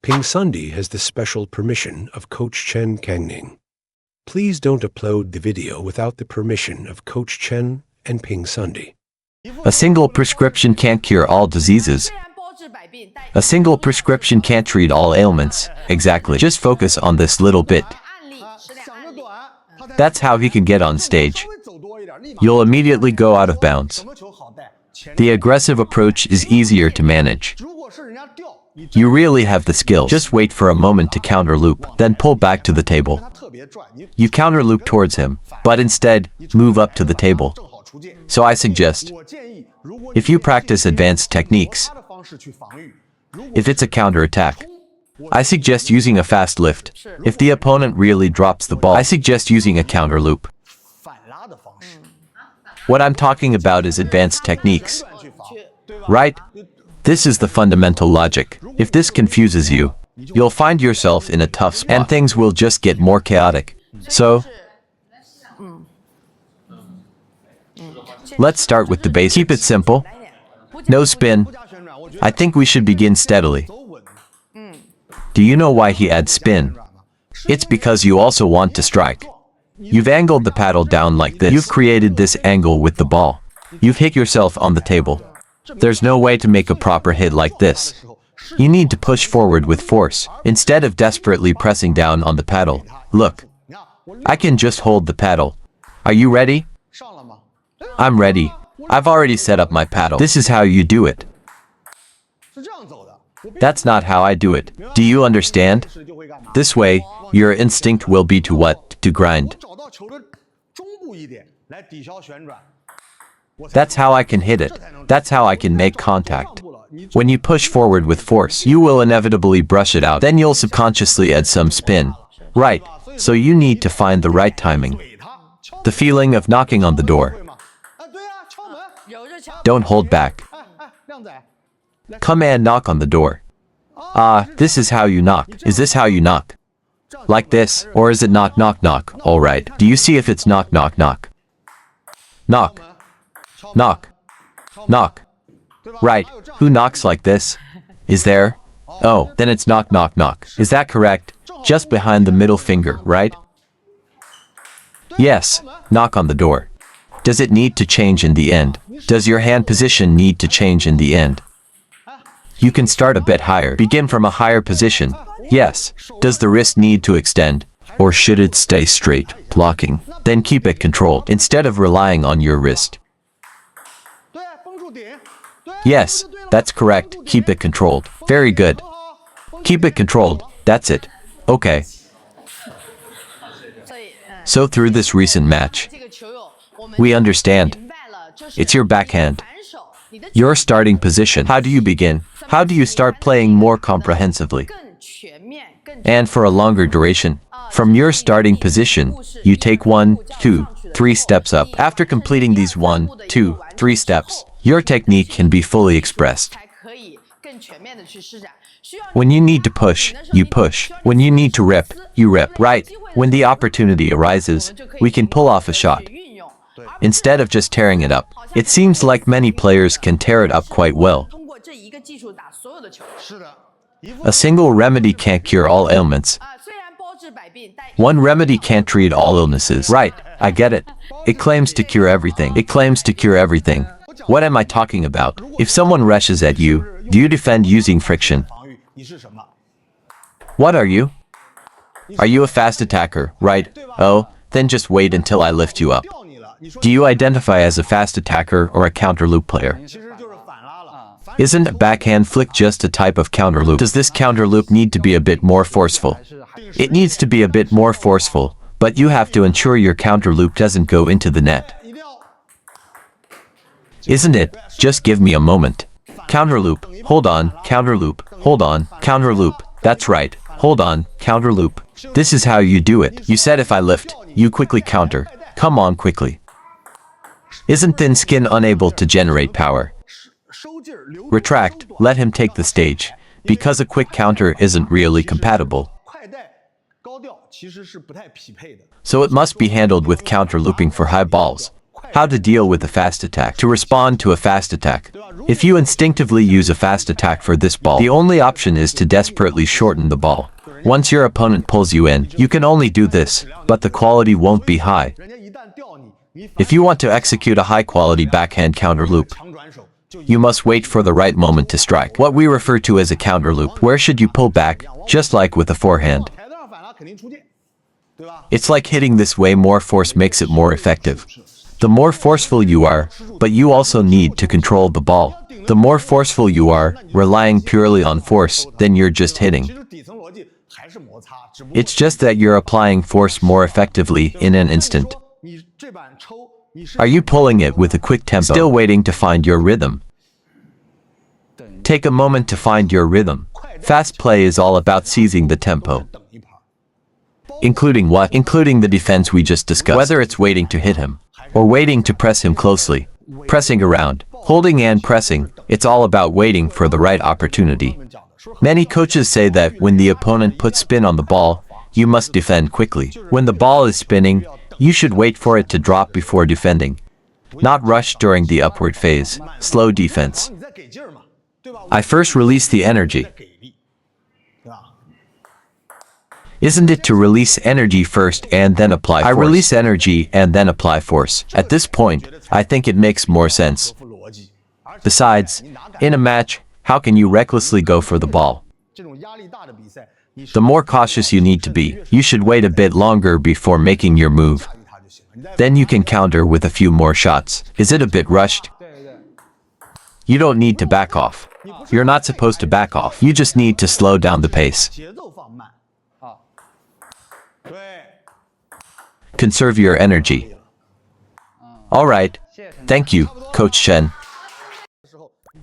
PingSunday has the special permission of Coach Chen Kangning. Please don't upload the video without the permission of Coach Chen and PingSunday. A single prescription can't cure all diseases. A single prescription can't treat all ailments. Exactly. Just focus on this little bit. That's how he can get on stage. You'll immediately go out of bounds. The aggressive approach is easier to manage. You really have the skill. Just wait for a moment to counterloop, then pull back to the table. You counterloop towards him, but instead, move up to the table. So I suggest, if you practice advanced techniques, if it's a counterattack, I suggest using a fast lift. If the opponent really drops the ball, I suggest using a counterloop. What I'm talking about is advanced techniques. Right? This is the fundamental logic. If this confuses you, you'll find yourself in a tough spot, and things will just get more chaotic. So, let's start with the basics. Keep it simple. No spin. I think we should begin steadily. Do you know why he adds spin? It's because you also want to strike. You've angled the paddle down like this. You've created this angle with the ball. You've hit yourself on the table. There's no way to make a proper hit like this. You need to push forward with force, instead of desperately pressing down on the paddle. Look. I can just hold the paddle. Are you ready? I'm ready. I've already set up my paddle. This is how you do it. That's not how I do it. Do you understand? This way, your instinct will be to what? To grind. That's how I can hit it. That's how I can make contact. When you push forward with force, you will inevitably brush it out. Then you'll subconsciously add some spin. Right. So you need to find the right timing. The feeling of knocking on the door. Don't hold back. Come and knock on the door. This is how you knock. Is this how you knock? Like this, or is it knock knock knock? All right. Do you see if it's knock knock knock? Knock. Knock. Knock. Right. Who knocks like this? Is there? Oh, then it's knock knock knock. Is that correct? Just behind the middle finger, right? Yes. Knock on the door. Does it need to change in the end? Does your hand position need to change in the end? You can start a bit higher. Begin from a higher position. Yes. Does the wrist need to extend? Or should it stay straight, blocking? Then keep it controlled, instead of relying on your wrist. Yes, that's correct. Keep it controlled. Very good. Keep it controlled. That's it. Okay. So through this recent match, we understand. It's your backhand. Your starting position. How do you begin? How do you start playing more comprehensively? And for a longer duration, from your starting position, you take 1, 2, 3 steps up. After completing these 1, 2, 3 steps, your technique can be fully expressed. When you need to push, you push. When you need to rip, you rip. Right. When the opportunity arises, we can pull off a shot. Instead of just tearing it up, it seems like many players can tear it up quite well. A single remedy can't cure all ailments. One remedy can't treat all illnesses. Right, I get it. It claims to cure everything. It claims to cure everything. What am I talking about? If someone rushes at you, do you defend using friction? What are you? Are you a fast attacker, right? Oh, then just wait until I lift you up. Do you identify as a fast attacker or a counterloop player? Isn't a backhand flick just a type of counterloop? Does this counterloop need to be a bit more forceful? It needs to be a bit more forceful, but you have to ensure your counterloop doesn't go into the net. Isn't it? Just give me a moment. Counterloop, hold on, counterloop, hold on, counterloop. That's right, hold on, counterloop. This is how you do it. You said if I lift, you quickly counter. Come on quickly. Isn't thin skin unable to generate power? Retract, let him take the stage, because a quick counter isn't really compatible. So it must be handled with counterlooping for high balls. How to deal with a fast attack. To respond to a fast attack. If you instinctively use a fast attack for this ball, the only option is to desperately shorten the ball. Once your opponent pulls you in, you can only do this, but the quality won't be high. If you want to execute a high-quality backhand counter loop, you must wait for the right moment to strike. What we refer to as a counter loop. Where should you pull back, just like with a forehand? It's like hitting this way. More force makes it more effective. The more forceful you are, but you also need to control the ball. The more forceful you are, relying purely on force, then you're just hitting. It's just that you're applying force more effectively in an instant. Are you pulling it with a quick tempo? Still waiting to find your rhythm. Take a moment to find your rhythm. Fast play is all about seizing the tempo. Including what? Including the defense we just discussed. Whether it's waiting to hit him, or waiting to press him closely, pressing around, holding and pressing, it's all about waiting for the right opportunity. Many coaches say that when the opponent puts spin on the ball, you must defend quickly. When the ball is spinning, you should wait for it to drop before defending. Not rush during the upward phase. Slow defense. I first release the energy. Isn't it to release energy first and then apply force? I release energy and then apply force. At this point, I think it makes more sense. Besides, in a match, how can you recklessly go for the ball? The more cautious you need to be. You should wait a bit longer before making your move. Then you can counter with a few more shots. Is it a bit rushed? You don't need to back off. You're not supposed to back off. You just need to slow down the pace. Conserve your energy. Alright. Thank you, Coach Chen.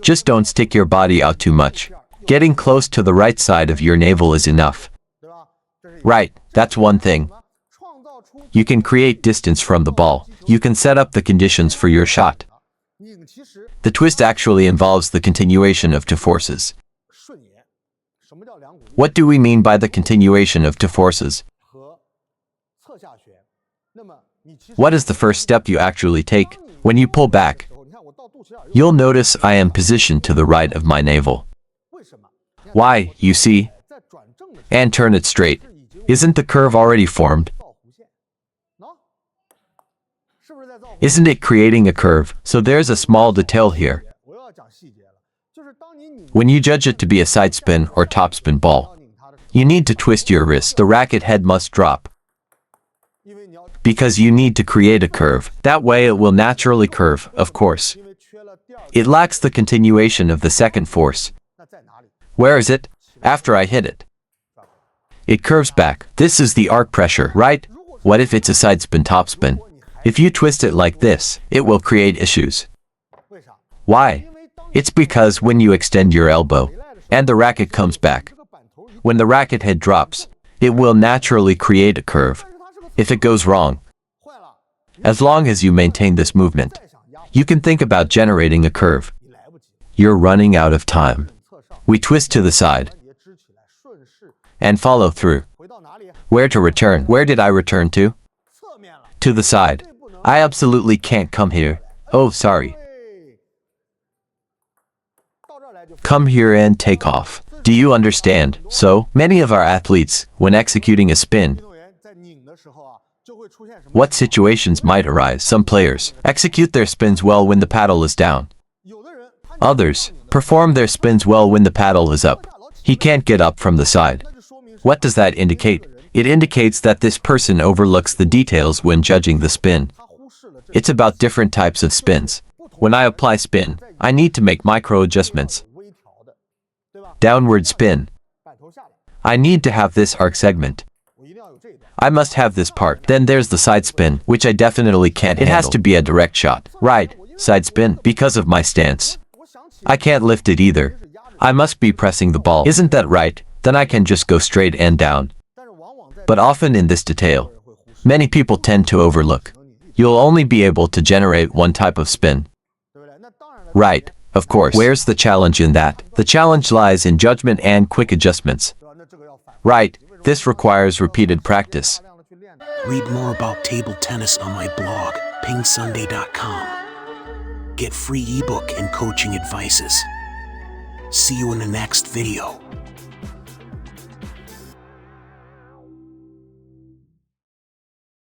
Just don't stick your body out too much. Getting close to the right side of your navel is enough. Right, that's one thing. You can create distance from the ball. You can set up the conditions for your shot. The twist actually involves the continuation of two forces. What do we mean by the continuation of two forces? What is the first step you actually take? When you pull back, you'll notice I am positioned to the right of my navel. Why, you see? And turn it straight. Isn't the curve already formed? Isn't it creating a curve? So there's a small detail here. When you judge it to be a side spin or topspin ball, you need to twist your wrist. The racket head must drop. Because you need to create a curve. That way it will naturally curve, of course. It lacks the continuation of the second force. Where is it? After I hit it. It curves back. This is the arc pressure, right? What if it's a side spin topspin? If you twist it like this, it will create issues. Why? It's because when you extend your elbow, and the racket comes back, when the racket head drops, it will naturally create a curve. If it goes wrong, as long as you maintain this movement, you can think about generating a curve. You're running out of time. We twist to the side and follow through. Where to return? Where did I return to? To the side. I absolutely can't come here. Oh, sorry. Come here and take off. Do you understand? So, many of our athletes, when executing a spin, what situations might arise? Some players execute their spins well when the paddle is down. Others perform their spins well when the paddle is up. He can't get up from the side. What does that indicate? It indicates that this person overlooks the details when judging the spin. It's about different types of spins. When I apply spin, I need to make micro adjustments. Downward spin. I need to have this arc segment. I must have this part. Then there's the side spin, which I definitely can't handle. It has to be a direct shot. Right, side spin, because of my stance. I can't lift it either. I must be pressing the ball. Isn't that right? Then I can just go straight and down. But often in this detail, many people tend to overlook. You'll only be able to generate one type of spin. Right, of course. Where's the challenge in that? The challenge lies in judgment and quick adjustments. Right, this requires repeated practice. Read more about table tennis on my blog. PingSunday.com. Get free ebook and coaching advices. See you in the next video.